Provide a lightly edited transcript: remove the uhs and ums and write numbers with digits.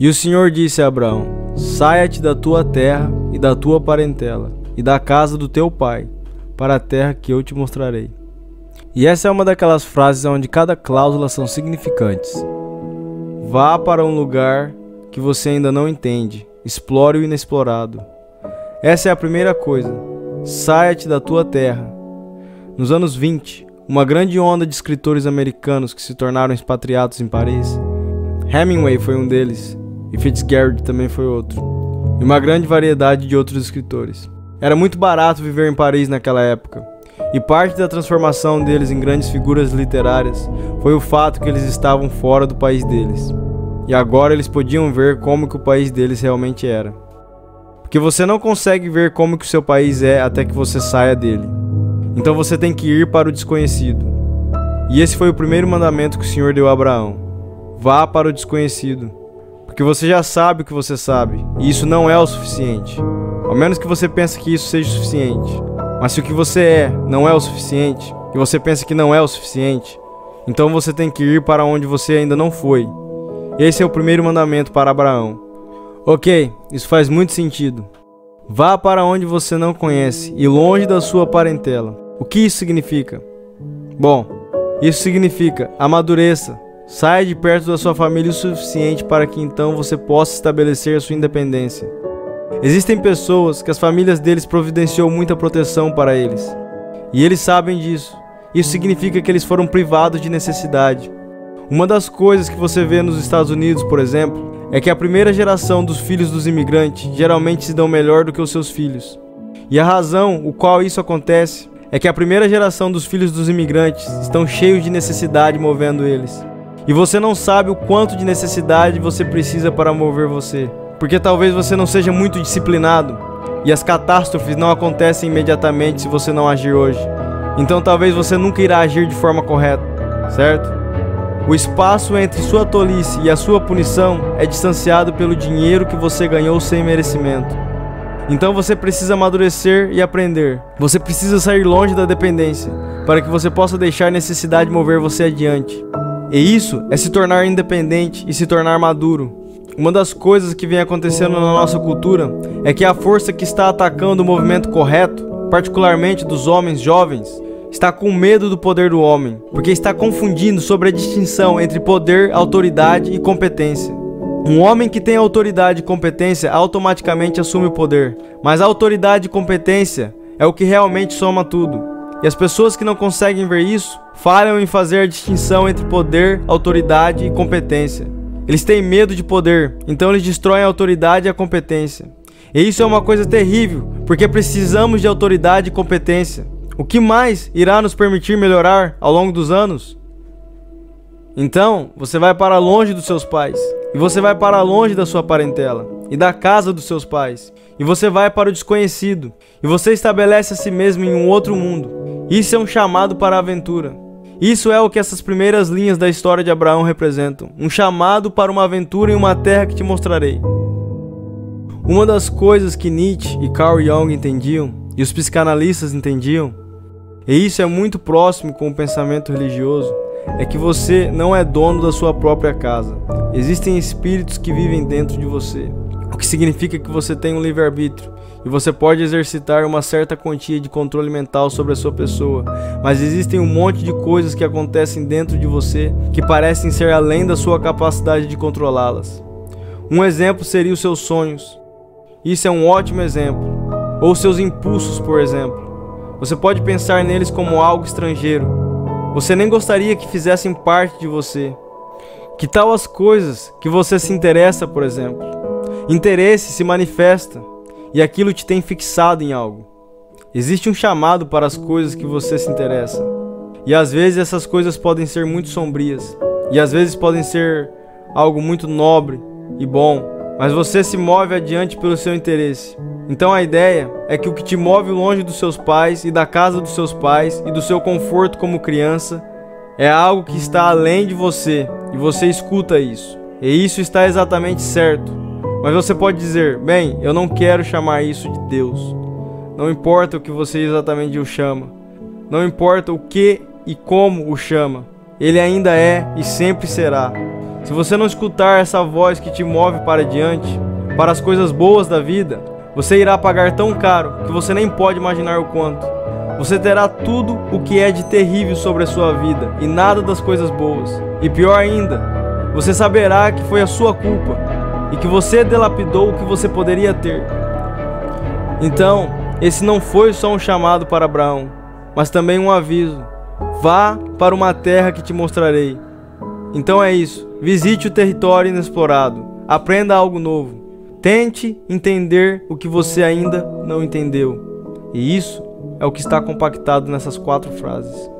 E o Senhor disse a Abraão: saia-te da tua terra e da tua parentela, e da casa do teu pai, para a terra que eu te mostrarei. E essa é uma daquelas frases onde cada cláusula são significantes. Vá para um lugar que você ainda não entende, explore o inexplorado. Essa é a primeira coisa. Saia-te da tua terra. Nos anos 20, uma grande onda de escritores americanos que se tornaram expatriados em Paris. Hemingway foi um deles, e Fitzgerald também foi outro, e uma grande variedade de outros escritores. Era muito barato viver em Paris naquela época, e parte da transformação deles em grandes figuras literárias foi o fato que eles estavam fora do país deles, e agora eles podiam ver como que o país deles realmente era. Porque você não consegue ver como que o seu país é até que você saia dele. Então você tem que ir para o desconhecido. E esse foi o primeiro mandamento que o Senhor deu a Abraão. Vá para o desconhecido. Porque você já sabe o que você sabe, e isso não é o suficiente. Ao menos que você pense que isso seja o suficiente. Mas se o que você não é o suficiente, e você pensa que não é o suficiente, então você tem que ir para onde você ainda não foi. Esse é o primeiro mandamento para Abraão. Ok, isso faz muito sentido. Vá para onde você não conhece e longe da sua parentela. O que isso significa? Bom, isso significa amadureça. Saia de perto da sua família o suficiente para que então você possa estabelecer a sua independência. Existem pessoas que as famílias deles providenciou muita proteção para eles. E eles sabem disso. Isso significa que eles foram privados de necessidade. Uma das coisas que você vê nos Estados Unidos, por exemplo, é que a primeira geração dos filhos dos imigrantes geralmente se dão melhor do que os seus filhos. E a razão o qual isso acontece é que a primeira geração dos filhos dos imigrantes estão cheios de necessidade movendo eles. E você não sabe o quanto de necessidade você precisa para mover você. Porque talvez você não seja muito disciplinado e as catástrofes não acontecem imediatamente se você não agir hoje. Então talvez você nunca irá agir de forma correta, certo? O espaço entre sua tolice e a sua punição é distanciado pelo dinheiro que você ganhou sem merecimento. Então você precisa amadurecer e aprender. Você precisa sair longe da dependência para que você possa deixar a necessidade mover você adiante. E isso é se tornar independente e se tornar maduro. Uma das coisas que vem acontecendo na nossa cultura é que a força que está atacando o movimento correto, particularmente dos homens jovens, está com medo do poder do homem, porque está confundindo sobre a distinção entre poder, autoridade e competência. Um homem que tem autoridade e competência automaticamente assume o poder, mas a autoridade e competência é o que realmente soma tudo. E as pessoas que não conseguem ver isso, falham em fazer a distinção entre poder, autoridade e competência. Eles têm medo de poder, então eles destroem a autoridade e a competência. E isso é uma coisa terrível, porque precisamos de autoridade e competência. O que mais irá nos permitir melhorar ao longo dos anos? Então, você vai para longe dos seus pais, e você vai para longe da sua parentela, e da casa dos seus pais, e você vai para o desconhecido, e você estabelece a si mesmo em um outro mundo. Isso é um chamado para a aventura. Isso é o que essas primeiras linhas da história de Abraão representam, um chamado para uma aventura em uma terra que te mostrarei. Uma das coisas que Nietzsche e Carl Jung entendiam, e os psicanalistas entendiam, e isso é muito próximo com o pensamento religioso, é que você não é dono da sua própria casa. Existem espíritos que vivem dentro de você, o que significa que você tem um livre-arbítrio, e você pode exercitar uma certa quantia de controle mental sobre a sua pessoa, mas existem um monte de coisas que acontecem dentro de você que parecem ser além da sua capacidade de controlá-las. Um exemplo seria os seus sonhos. Isso é um ótimo exemplo. Ou seus impulsos, por exemplo. Você pode pensar neles como algo estrangeiro. Você nem gostaria que fizessem parte de você. Que tal as coisas que você se interessa, por exemplo? Interesse se manifesta, e aquilo te tem fixado em algo. Existe um chamado para as coisas que você se interessa. E às vezes essas coisas podem ser muito sombrias. E às vezes podem ser algo muito nobre e bom. Mas você se move adiante pelo seu interesse. Então a ideia é que o que te move longe dos seus pais e da casa dos seus pais e do seu conforto como criança é algo que está além de você. E você escuta isso. E isso está exatamente certo. Mas você pode dizer, bem, eu não quero chamar isso de Deus. Não importa o que você exatamente o chama. Não importa o que e como o chama. Ele ainda é e sempre será. Se você não escutar essa voz que te move para diante, para as coisas boas da vida, você irá pagar tão caro que você nem pode imaginar o quanto. Você terá tudo o que é de terrível sobre a sua vida e nada das coisas boas. E pior ainda, você saberá que foi a sua culpa e que você dilapidou o que você poderia ter. Então, esse não foi só um chamado para Abraão, mas também um aviso. Vá para uma terra que te mostrarei. Então é isso, visite o território inexplorado, aprenda algo novo, tente entender o que você ainda não entendeu. E isso é o que está compactado nessas 4 frases.